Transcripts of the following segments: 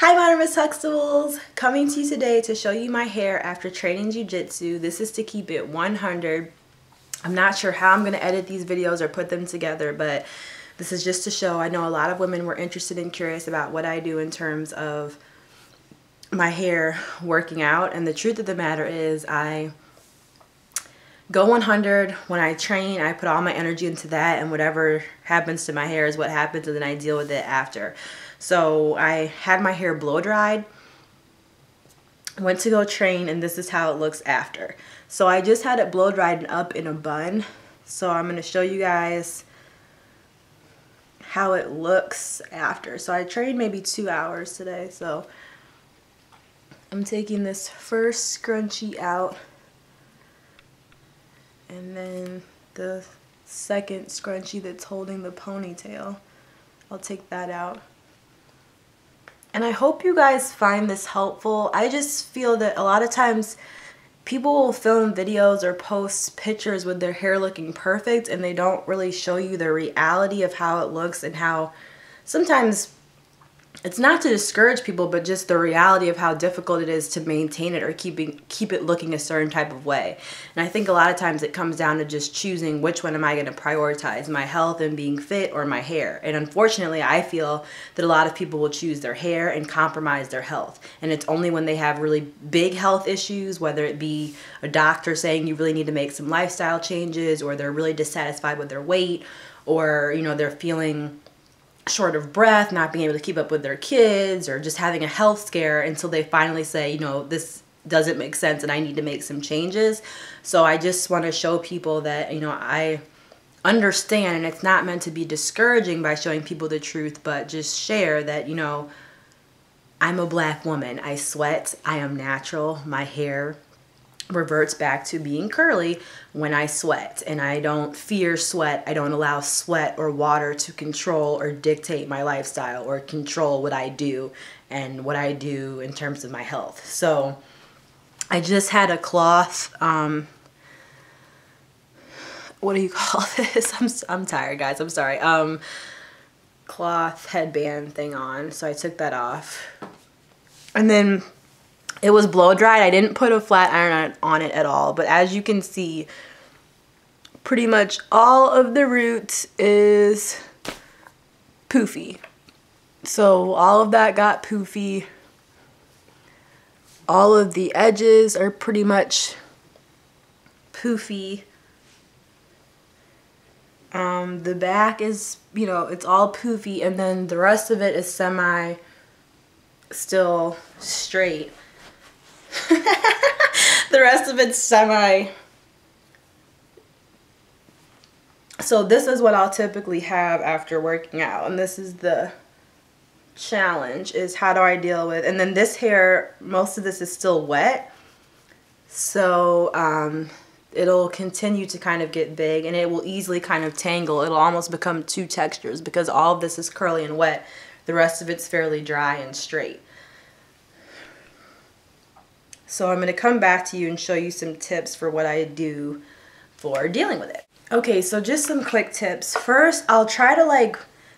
Hi, my Miss Huxtables! Coming to you today to show you my hair after training jiu-jitsu. This is to keep it 100. I'm not sure how I'm going to edit these videos or put them together, but this is just to show. I know a lot of women were interested and curious about what I do in terms of my hair working out, and the truth of the matter is I go 100 when I train. I put all my energy into that, and whatever happens to my hair is what happens, and then I deal with it after. So I had my hair blow dried, went to go train, and this is how it looks after. So I just had it blow dried and up in a bun. So I'm going to show you guys how it looks after. So I trained maybe 2 hours today. So I'm taking this first scrunchie out, and then the second scrunchie that's holding the ponytail, I'll take that out. And I hope you guys find this helpful. I just feel that a lot of times people will film videos or post pictures with their hair looking perfect, and they don't really show you the reality of how it looks, and how sometimes it's not to discourage people, but just the reality of how difficult it is to maintain it or keep it looking a certain type of way. And I think a lot of times it comes down to just choosing which one am I going to prioritize, my health and being fit or my hair. And unfortunately, I feel that a lot of people will choose their hair and compromise their health. And it's only when they have really big health issues, whether it be a doctor saying you really need to make some lifestyle changes, or they're really dissatisfied with their weight, or they're feeling short of breath, not being able to keep up with their kids, or just having a health scare, until they finally say, this doesn't make sense and I need to make some changes. So I just want to show people that, I understand, and it's not meant to be discouraging by showing people the truth, but just share that, I'm a black woman. I sweat. I am natural. My hair reverts back to being curly when I sweat, and I don't fear sweat. I don't allow sweat or water to control or dictate my lifestyle or control what I do and what I do in terms of my health. So I just had a cloth, what do you call this? I'm tired, guys. I'm sorry. Cloth headband thing on. So I took that off. And then it was blow dried. I didn't put a flat iron on it at all. But as you can see, pretty much all of the root is poofy. So all of that got poofy. All of the edges are pretty much poofy. The back is, it's all poofy, and then the rest of it is still straight. The rest of it's semi. So this is what I'll typically have after working out, and this is the challenge, is how do I deal with, and then this hair, most of this is still wet, so it'll continue to kind of get big, and it will easily kind of tangle. It'll almost become two textures because all of this is curly and wet. The rest of it's fairly dry and straight. So I'm going to come back to you and show you some tips for what I do for dealing with it. Okay, so just some quick tips. First, I'll try to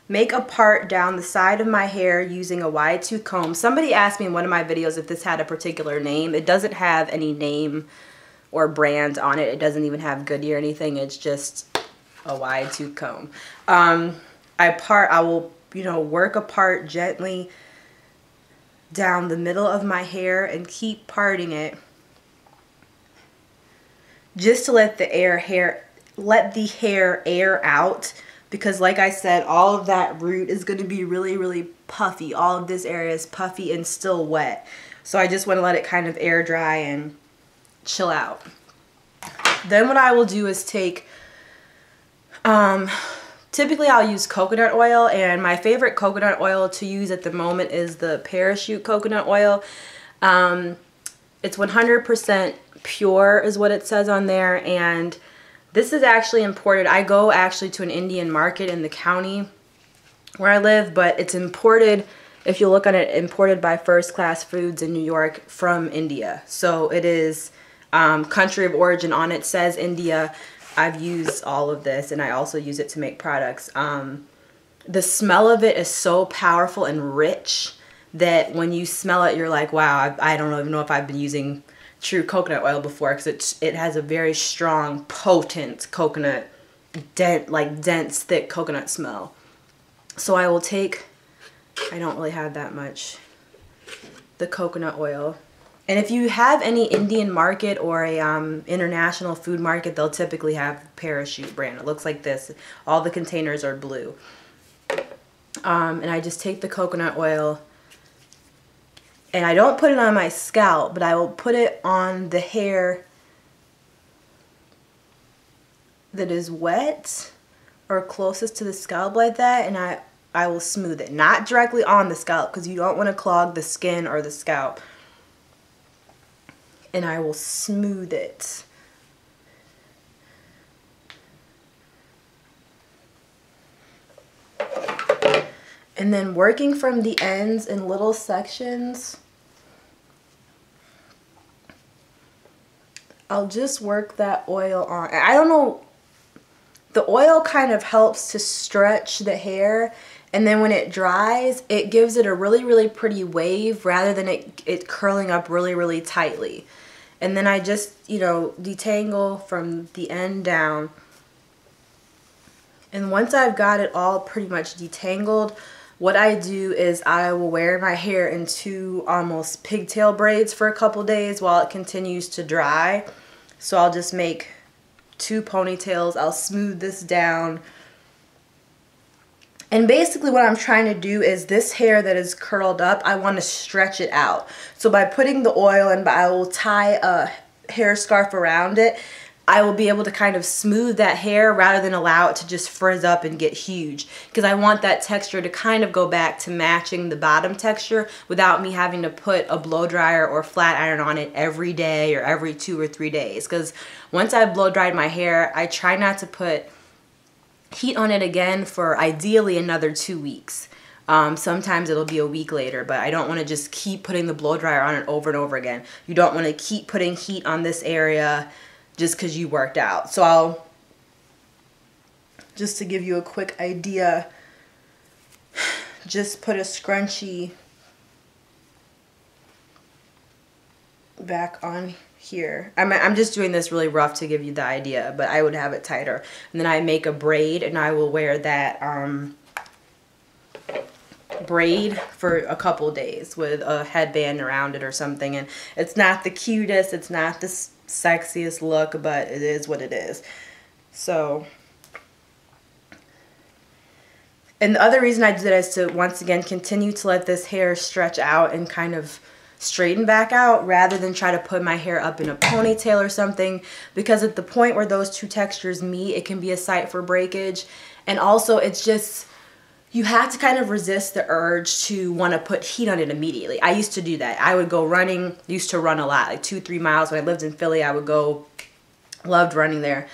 make a part down the side of my hair using a wide tooth comb. Somebody asked me in one of my videos if this had a particular name. It doesn't have any name or brand on it. It doesn't even have Goodyear or anything. It's just a wide tooth comb. I will, work a part gently down the middle of my hair and keep parting it just to let the hair air out, because like I said, all of that root is going to be really, really puffy. All of this area is puffy and still wet. So I just want to let it kind of air dry and chill out. Then what I will do is take, typically I'll use coconut oil, and my favorite coconut oil to use at the moment is the Parachute coconut oil. It's 100% pure is what it says on there, and this is actually imported. I go actually to an Indian market in the county where I live, but it's imported, if you look on it, imported by First Class Foods in New York from India. So it is country of origin on it says India. I've used all of this, and I also use it to make products. The smell of it is so powerful and rich that when you smell it, you're like, wow, I don't even know if I've been using true coconut oil before, because it has a very strong, potent coconut, dense, thick coconut smell. So I will take, I don't really have that much, the coconut oil. And if you have any Indian market or a international food market, they'll typically have Parachute brand. It looks like this. All the containers are blue. And I just take the coconut oil, and I don't put it on my scalp, but I will put it on the hair that is wet or closest to the scalp like that, and I will smooth it. Not directly on the scalp, because you don't want to clog the skin or the scalp. And I will smooth it. And then working from the ends in little sections, I'll just work that oil on. I don't know, the oil kind of helps to stretch the hair, and then when it dries, it gives it a really, really pretty wave rather than it curling up really, really tightly. And then I just, you know, detangle from the end down. And once I've got it all pretty much detangled, what I do is I will wear my hair in 2 almost pigtail braids for a couple days while it continues to dry. So I'll just make 2 ponytails. I'll smooth this down. And basically what I'm trying to do is this hair that is curled up, I want to stretch it out. So by putting the oil in, I will tie a hair scarf around it, I will be able to kind of smooth that hair rather than allow it to just frizz up and get huge. Because I want that texture to kind of go back to matching the bottom texture without me having to put a blow dryer or flat iron on it every day or every 2 or 3 days. Because once I've blow dried my hair, I try not to put heat on it again for ideally another 2 weeks. Sometimes it'll be a week later, but I don't want to just keep putting the blow dryer on it over and over again. You don't want to keep putting heat on this area just because you worked out. So I'll, just to give you a quick idea, just put a scrunchie back on here. I'm just doing this really rough to give you the idea, but I would have it tighter. And then I make a braid, and I will wear that braid for a couple days with a headband around it or something. And it's not the cutest, it's not the sexiest look, but it is what it is. So, and the other reason I do that is to once again continue to let this hair stretch out and kind of straighten back out rather than try to put my hair up in a ponytail or something, because at the point where those 2 textures meet, it can be a sight for breakage. And also it's just, you have to kind of resist the urge to want to put heat on it immediately. I used to do that. I would go running, used to run a lot, like 2-3 miles. When I lived in Philly, I would go, loved running there,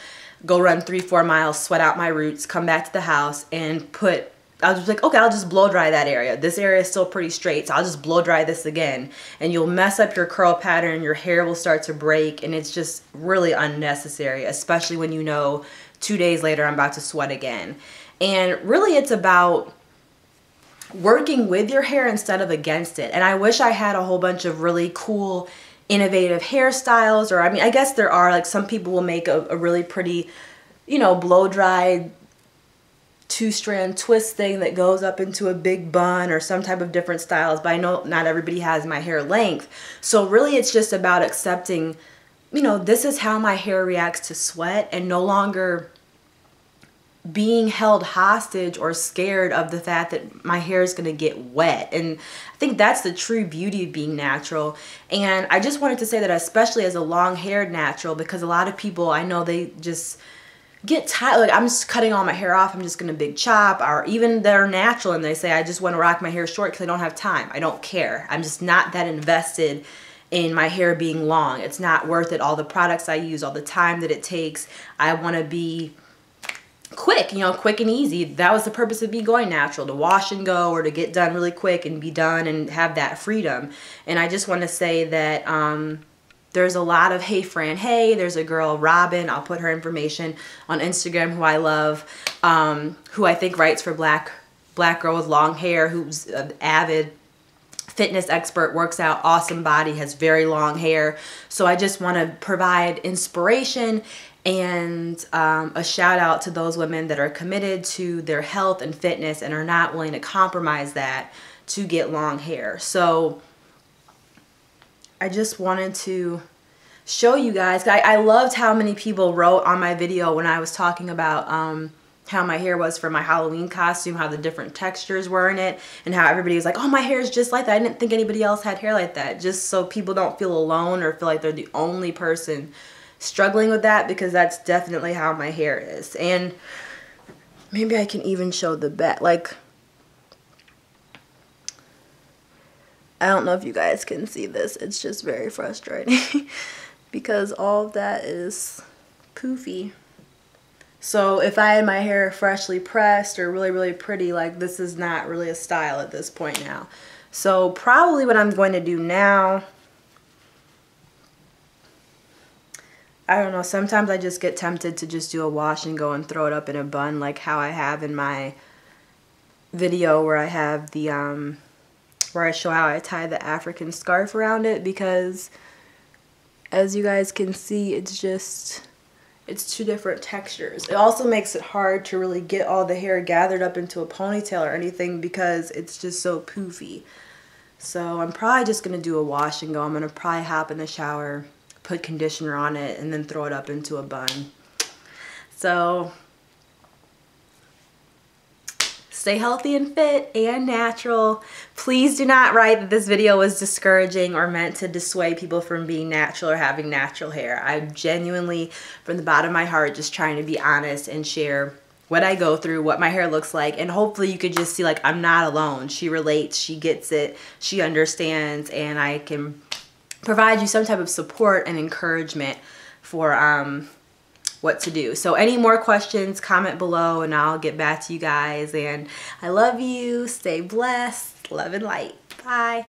go run 3-4 miles, sweat out my roots, come back to the house and put, I was just like, okay, I'll just blow dry that area. This area is still pretty straight, so I'll just blow dry this again. And you'll mess up your curl pattern, your hair will start to break, and it's just really unnecessary, especially when you know 2 days later I'm about to sweat again. And really it's about working with your hair instead of against it. And I wish I had a whole bunch of really cool, innovative hairstyles, or I mean, I guess there are, like some people will make a really pretty, you know, blow-dried 2-strand twist thing that goes up into a big bun or some type of different styles, but I know not everybody has my hair length. So really it's just about accepting, you know, this is how my hair reacts to sweat, and no longer being held hostage or scared of the fact that my hair is going to get wet. And I think that's the true beauty of being natural. And I just wanted to say that, especially as a long-haired natural, because a lot of people, I know they just get tired, like, I'm just cutting all my hair off, I'm just gonna big chop, or even they're natural and they say, I just want to rock my hair short because I don't have time. I don't care. I'm just not that invested in my hair being long. It's not worth it. All the products I use, all the time that it takes. I want to be quick, you know, quick and easy. That was the purpose of me going natural, to wash and go, or to get done really quick and be done and have that freedom. And I just want to say that there's a lot of Hey Fran Hey. There's a girl, Robin, I'll put her information on Instagram, who I love, who I think writes for Black Girl with Long Hair, who's an avid fitness expert, works out, awesome body, has very long hair. So I just want to provide inspiration and a shout out to those women that are committed to their health and fitness and are not willing to compromise that to get long hair. So I just wanted to show you guys. I loved how many people wrote on my video when I was talking about how my hair was for my Halloween costume, how the different textures were in it, and how everybody was like, oh, my hair is just like that. I didn't think anybody else had hair like that. Just so people don't feel alone or feel like they're the only person struggling with that, because that's definitely how my hair is. And maybe I can even show the back. Like, I don't know if you guys can see this. It's just very frustrating because all of that is poofy. So if I had my hair freshly pressed or really, really pretty, like, this is not really a style at this point now. So probably what I'm going to do now, I don't know, sometimes I just get tempted to just do a wash and go and throw it up in a bun, like how I have in my video where I have the, where I show how I tie the African scarf around it, because as you guys can see, it's two different textures. It also makes it hard to really get all the hair gathered up into a ponytail or anything because it's just so poofy. So I'm probably just going to do a wash and go. I'm going to probably hop in the shower, put conditioner on it, and then throw it up into a bun. So stay healthy and fit and natural. Please do not write that this video was discouraging or meant to dissuade people from being natural or having natural hair. I'm genuinely, from the bottom of my heart, just trying to be honest and share what I go through, what my hair looks like, and hopefully you could just see, like, I'm not alone. She relates, she gets it, she understands, and I can provide you some type of support and encouragement for what to do. So any more questions, comment below and I'll get back to you guys. And I love you. Stay blessed. Love and light. Bye.